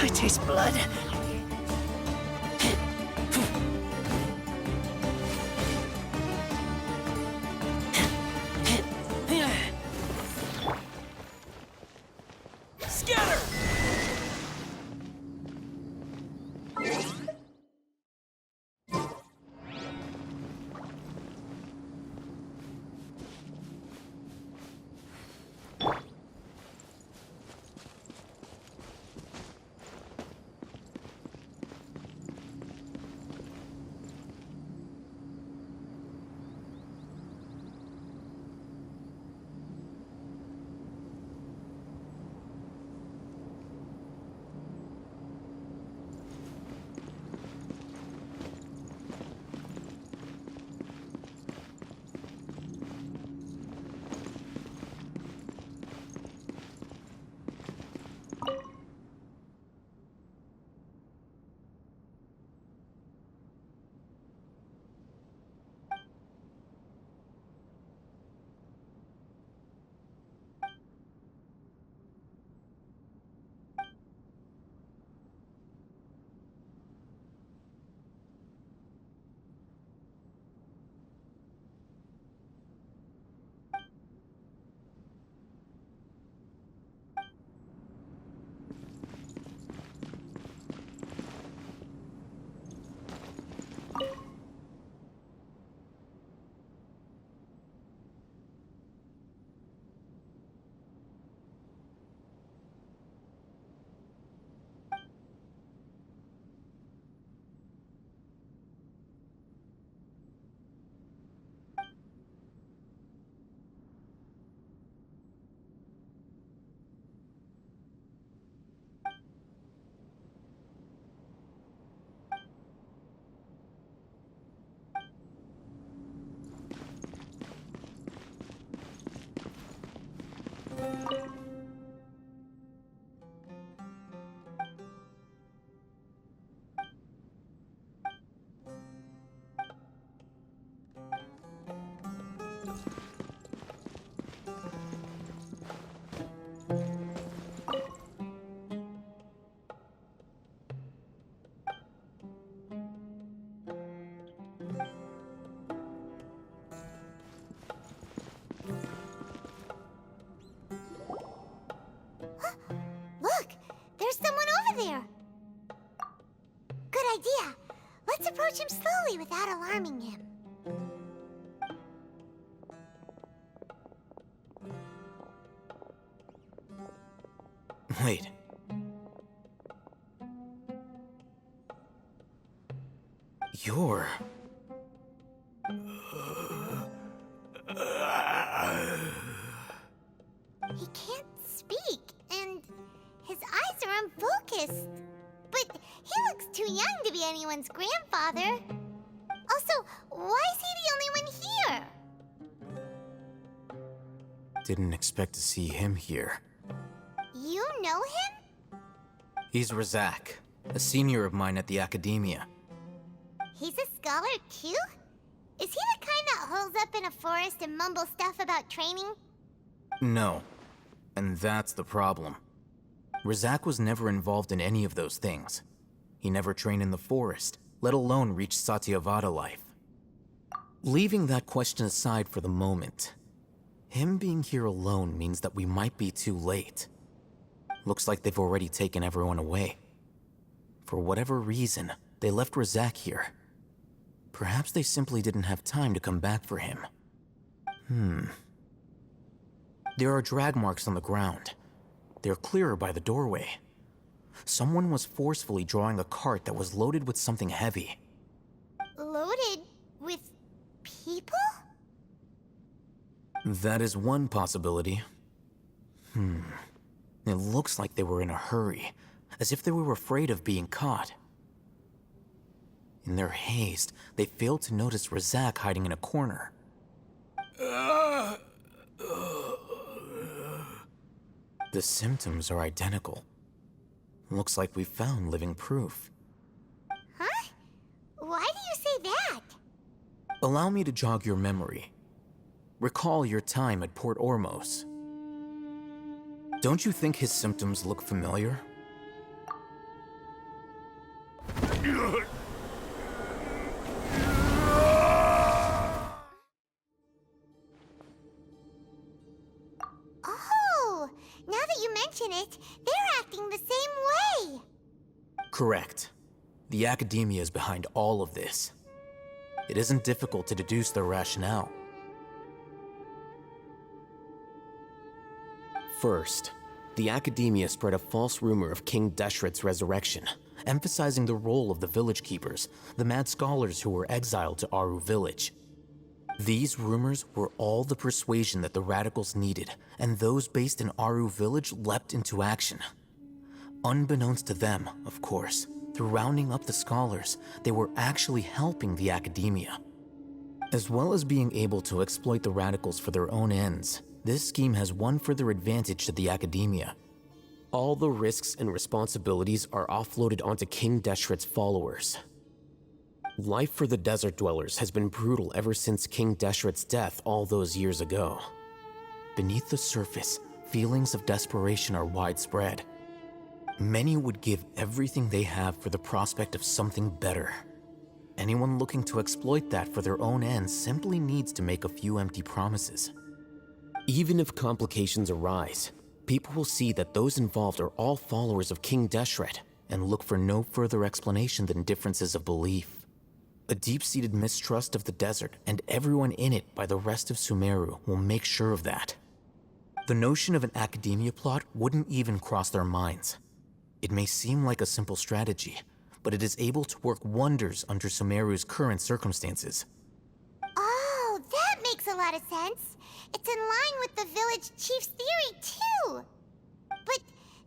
I taste blood. Scatter! Look! There's someone over there! Good idea! Let's approach him slowly without alarming him. Wait. You're... He can't speak, and his eyes are unfocused. But he looks too young to be anyone's grandfather. Also, why is he the only one here? Didn't expect to see him here. You know him? He's Razak, a senior of mine at the academia. He's a scholar too? Is he the kind that holes up in a forest and mumbles stuff about training? No. And that's the problem. Razak was never involved in any of those things. He never trained in the forest, let alone reach Satyavada life. Leaving that question aside for the moment, him being here alone means that we might be too late. Looks like they've already taken everyone away. For whatever reason, they left Razak here. Perhaps they simply didn't have time to come back for him. There are drag marks on the ground. They're clearer by the doorway. Someone was forcefully drawing a cart that was loaded with something heavy. Loaded with people? That is one possibility. It looks like they were in a hurry, as if they were afraid of being caught. In their haste, they failed to notice Razak hiding in a corner. The symptoms are identical. Looks like we found living proof. Huh? Why do you say that? Allow me to jog your memory. Recall your time at Port Ormos. Don't you think his symptoms look familiar? Oh, now that you mention it, they're acting the same way. Correct. The academia is behind all of this. It isn't difficult to deduce their rationale. First, the academia spread a false rumor of King Deshret's resurrection, emphasizing the role of the village keepers, the mad scholars who were exiled to Aru village. These rumors were all the persuasion that the radicals needed, and those based in Aru village leapt into action. Unbeknownst to them, of course, through rounding up the scholars, they were actually helping the academia. As well as being able to exploit the radicals for their own ends, this scheme has one further advantage to the academia. All the risks and responsibilities are offloaded onto King Deshret's followers. Life for the desert dwellers has been brutal ever since King Deshret's death all those years ago. Beneath the surface, feelings of desperation are widespread. Many would give everything they have for the prospect of something better. Anyone looking to exploit that for their own ends simply needs to make a few empty promises. Even if complications arise, people will see that those involved are all followers of King Deshret and look for no further explanation than differences of belief. A deep-seated mistrust of the desert and everyone in it by the rest of Sumeru will make sure of that. The notion of an academia plot wouldn't even cross their minds. It may seem like a simple strategy, but it is able to work wonders under Sumeru's current circumstances. Oh, that makes a lot of sense. It's in line with the village chief's theory, too. But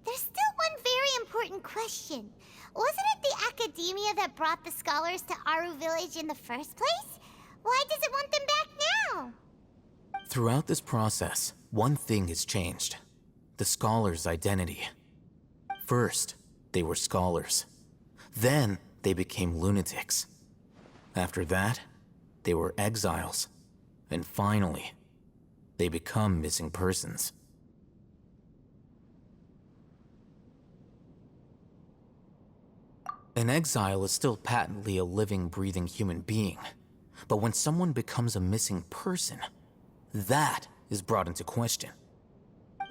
there's still one very important question. Wasn't it the academia that brought the scholars to Aru village in the first place? Why does it want them back now? Throughout this process, one thing has changed. The scholars' identity. First, they were scholars. Then, they became lunatics. After that, they were exiles. And finally, they become missing persons. An exile is still patently a living, breathing human being. But when someone becomes a missing person, that is brought into question.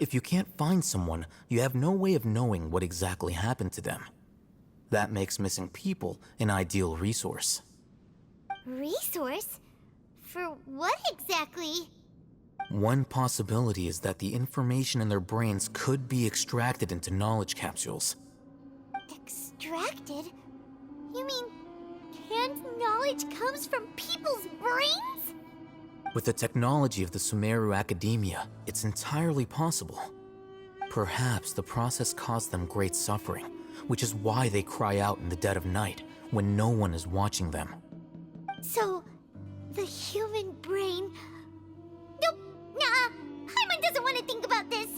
If you can't find someone, you have no way of knowing what exactly happened to them. That makes missing people an ideal resource. Resource? For what exactly? One possibility is that the information in their brains could be extracted into knowledge capsules. Extracted? You mean canned knowledge comes from people's brains? With the technology of the Sumeru Academia, it's entirely possible. Perhaps the process caused them great suffering, which is why they cry out in the dead of night when no one is watching them. So, the human brain... Nope, nah, Paimon doesn't want to think about this.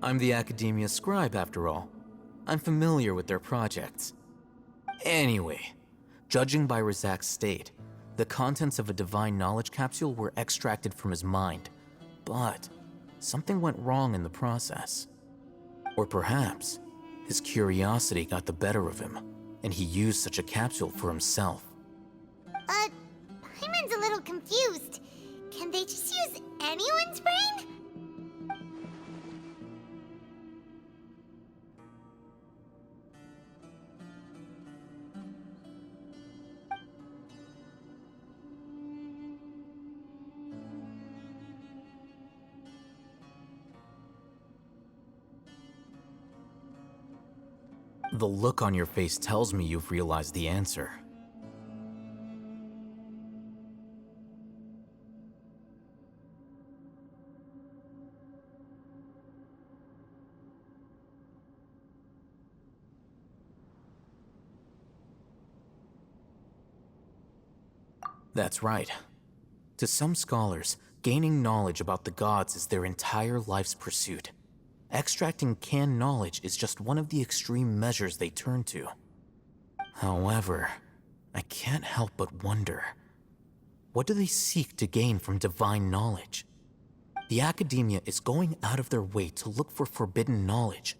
I'm the Academia scribe, after all. I'm familiar with their projects. Anyway, judging by Razak's state, the contents of a divine knowledge capsule were extracted from his mind. But something went wrong in the process. Or perhaps his curiosity got the better of him, and he used such a capsule for himself. Paimon's a little confused. Can they just use anyone's brain? The look on your face tells me you've realized the answer. That's right. To some scholars, gaining knowledge about the gods is their entire life's pursuit. Extracting canned knowledge is just one of the extreme measures they turn to. However, I can't help but wonder, what do they seek to gain from divine knowledge? The academia is going out of their way to look for forbidden knowledge,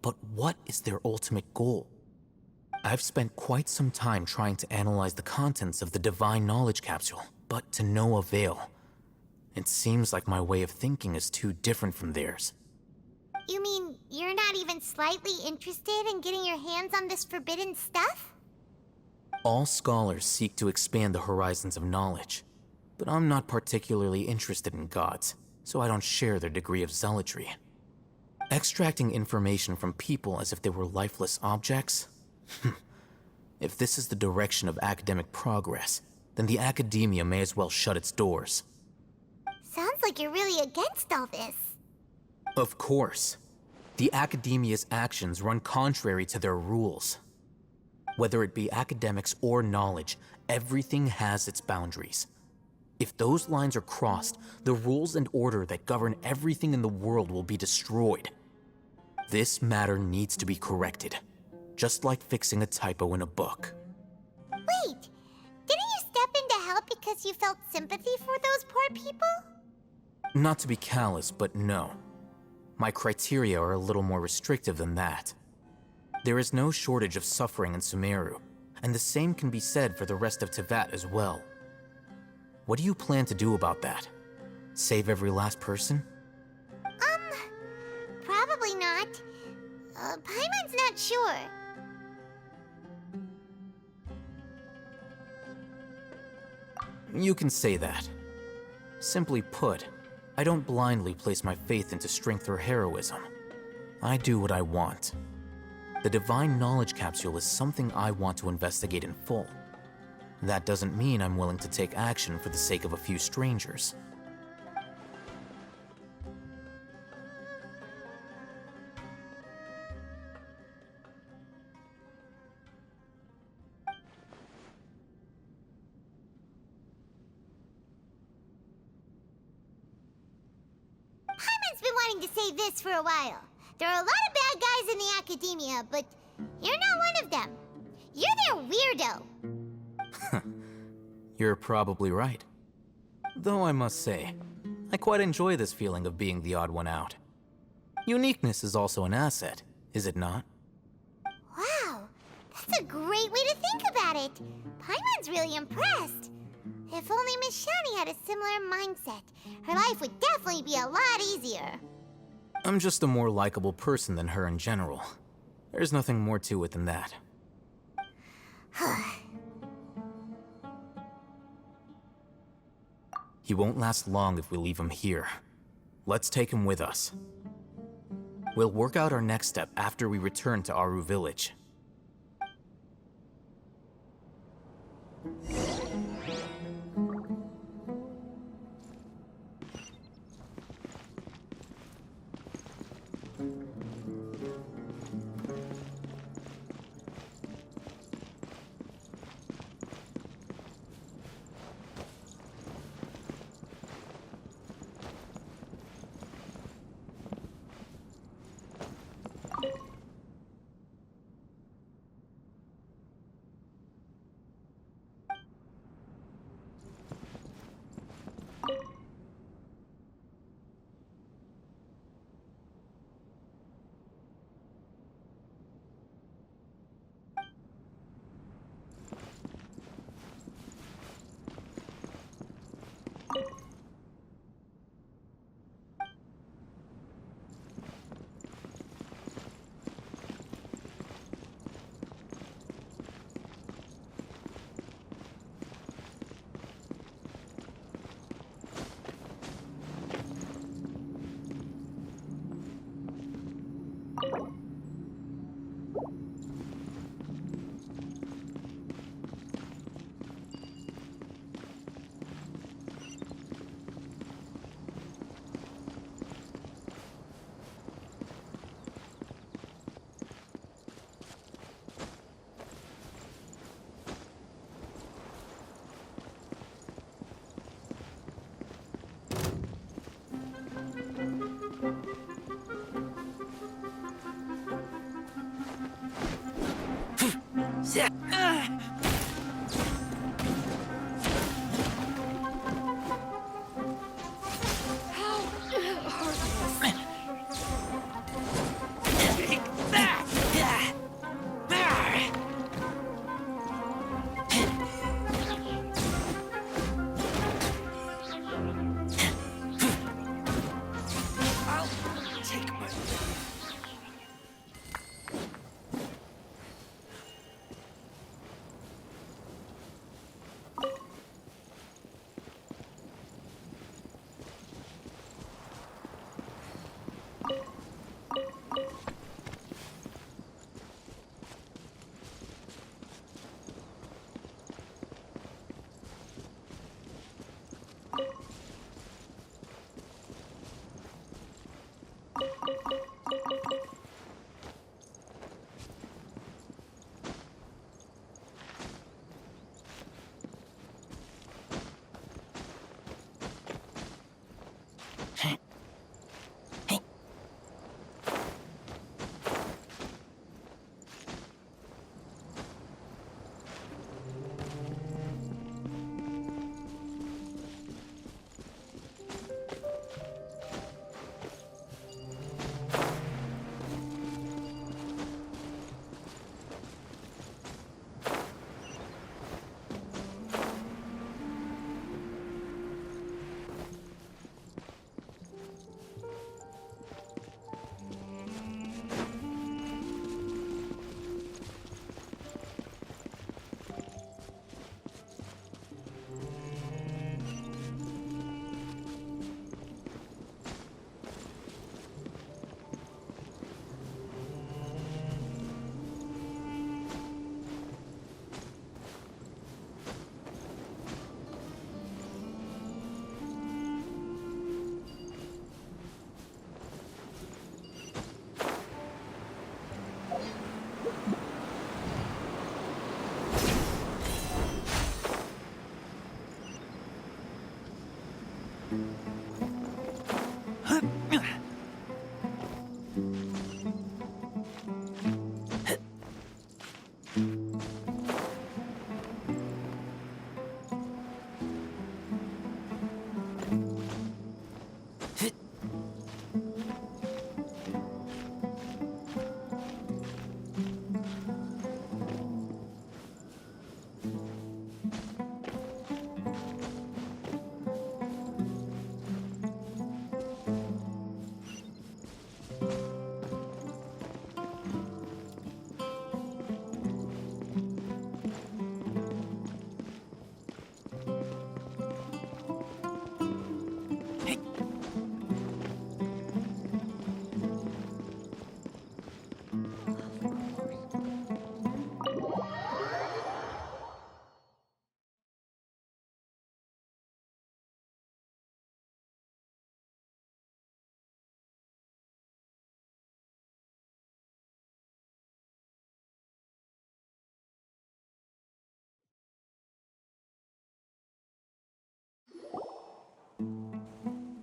but what is their ultimate goal? I've spent quite some time trying to analyze the contents of the divine knowledge capsule, but to no avail. It seems like my way of thinking is too different from theirs. You mean you're not even slightly interested in getting your hands on this forbidden stuff? All scholars seek to expand the horizons of knowledge, but I'm not particularly interested in gods, so I don't share their degree of zealotry. Extracting information from people as if they were lifeless objects? If this is the direction of academic progress, then the academia may as well shut its doors. Sounds like you're really against all this. Of course. The academia's actions run contrary to their rules. Whether it be academics or knowledge, everything has its boundaries. If those lines are crossed, the rules and order that govern everything in the world will be destroyed. This matter needs to be corrected, just like fixing a typo in a book. Wait, didn't you step in to help because you felt sympathy for those poor people? Not to be callous, but no. My criteria are a little more restrictive than that. There is no shortage of suffering in Sumeru, and the same can be said for the rest of Teyvat as well. What do you plan to do about that? Save every last person? Probably not. Paimon's not sure. You can say that. Simply put, I don't blindly place my faith into strength or heroism. I do what I want. The divine knowledge capsule is something I want to investigate in full. That doesn't mean I'm willing to take action for the sake of a few strangers. Paimon's been wanting to say this for a while. There are a lot of bad guys in the academia, but you're not one of them. You're their weirdo. You're probably right. Though I must say, I quite enjoy this feeling of being the odd one out. Uniqueness is also an asset, is it not? Wow, that's a great way to think about it. Paimon's really impressed. If only Miss Shani had a similar mindset, her life would definitely be a lot easier. I'm just a more likable person than her in general. There's nothing more to it than that. He won't last long if we leave him here. Let's take him with us. We'll work out our next step after we return to Aru Village.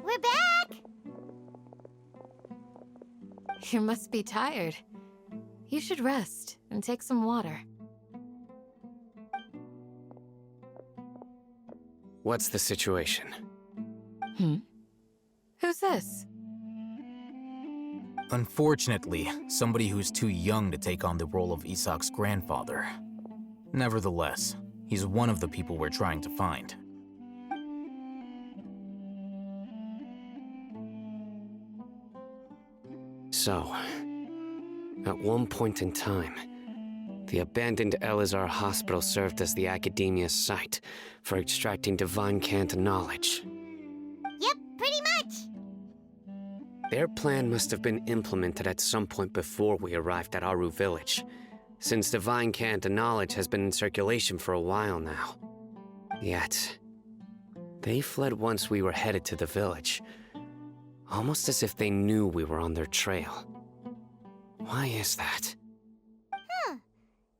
We're back! You must be tired. You should rest and take some water. What's the situation? Who's this? Unfortunately, somebody who's too young to take on the role of Isak's grandfather. Nevertheless, he's one of the people we're trying to find. So, at one point in time, the abandoned Elazar Hospital served as the academia's site for extracting divine cant knowledge. Yep, pretty much! Their plan must have been implemented at some point before we arrived at Aru Village, since divine cant knowledge has been in circulation for a while now. Yet, they fled once we were headed to the village, almost as if they knew we were on their trail. Why is that?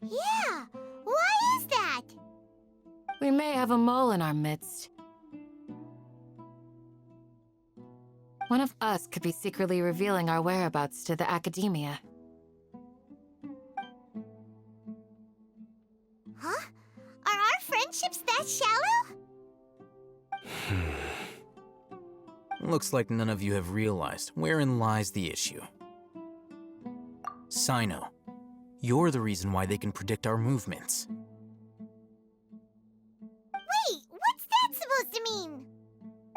Yeah, why is that? We may have a mole in our midst. One of us could be secretly revealing our whereabouts to the academia. friendship's that shallow? Looks like none of you have realized wherein lies the issue. Sino, you're the reason why they can predict our movements. Wait, what's that supposed to mean?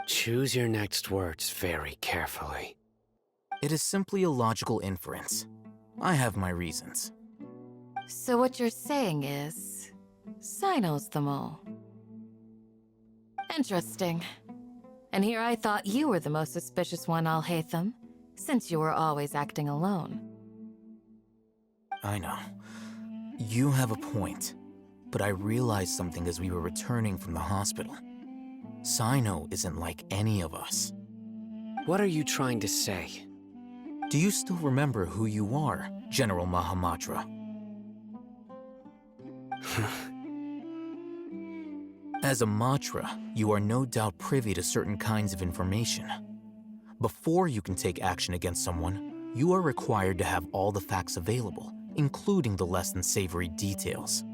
Choose your next words very carefully. It is simply a logical inference. I have my reasons. So what you're saying is, Sino's the mole. Interesting. And here I thought you were the most suspicious one, Alhaitham, since you were always acting alone. I know. You have a point, but I realized something as we were returning from the hospital. Sino isn't like any of us. What are you trying to say? Do you still remember who you are, General Mahamatra? As a Matra, you are no doubt privy to certain kinds of information. Before you can take action against someone, you are required to have all the facts available, including the less than savory details.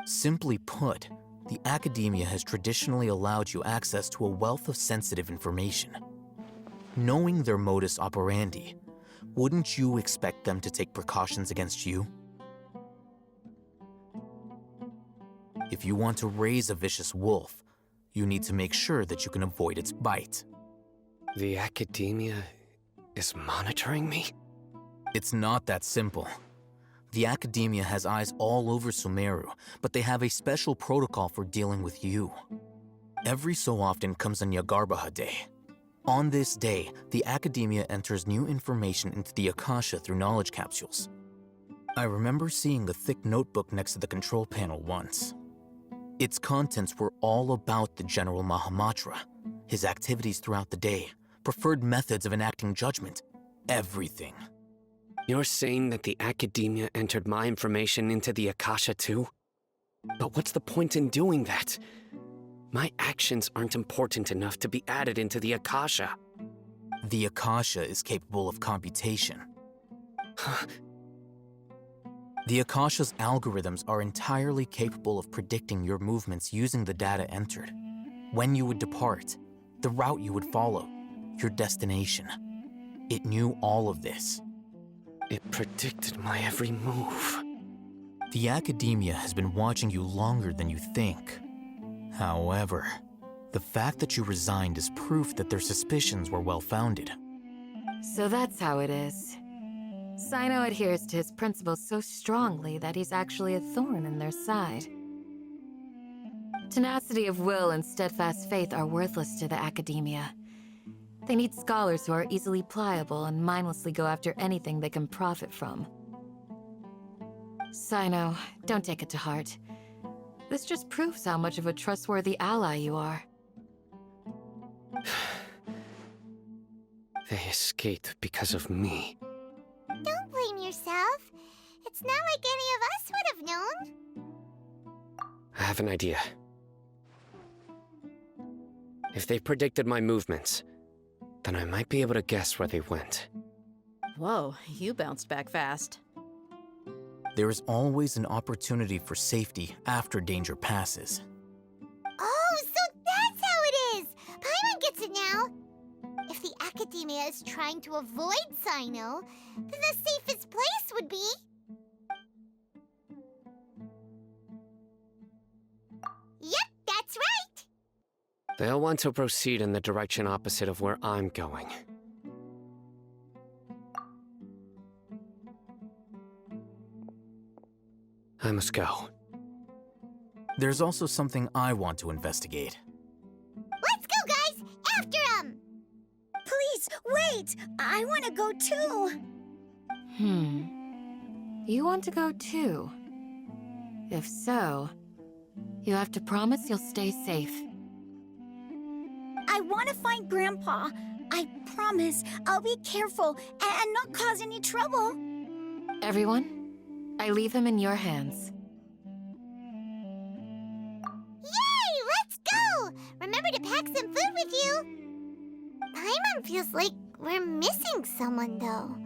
Simply put, the academia has traditionally allowed you access to a wealth of sensitive information. Knowing their modus operandi, wouldn't you expect them to take precautions against you? If you want to raise a vicious wolf, you need to make sure that you can avoid its bite. The academia is monitoring me? It's not that simple. The academia has eyes all over Sumeru, but they have a special protocol for dealing with you. Every so often comes a Nyagarbaha Day. On this day, the academia enters new information into the Akasha through knowledge capsules. I remember seeing a thick notebook next to the control panel once. Its contents were all about the General Mahamatra, his activities throughout the day, preferred methods of enacting judgment, everything. You're saying that the academia entered my information into the Akasha too? But what's the point in doing that? My actions aren't important enough to be added into the Akasha. The Akasha is capable of computation. The Akasha's algorithms are entirely capable of predicting your movements using the data entered. When you would depart, the route you would follow, your destination. It knew all of this. It predicted my every move. The academia has been watching you longer than you think. However, the fact that you resigned is proof that their suspicions were well-founded. So that's how it is. Sino adheres to his principles so strongly that he's actually a thorn in their side. Tenacity of will and steadfast faith are worthless to the academia. They need scholars who are easily pliable and mindlessly go after anything they can profit from. Sino, don't take it to heart. This just proves how much of a trustworthy ally you are. They escaped because of me. Don't blame yourself. It's not like any of us would have known. I have an idea. If they predicted my movements, then I might be able to guess where they went. Whoa, you bounced back fast. There is always an opportunity for safety after danger passes. Oh, so that's how it is! Paimon gets it now! If the academia is trying to avoid Sino, then the safest place would be... Yep, that's right! They'll want to proceed in the direction opposite of where I'm going. I must go. There's also something I want to investigate. Let's go, guys! After him! Please, wait! I want to go too! You want to go too? If so, you have to promise you'll stay safe. I want to find Grandpa. I promise I'll be careful and not cause any trouble. Everyone, I leave him in your hands. Yay! Let's go! Remember to pack some food with you! Paimon feels like we're missing someone, though.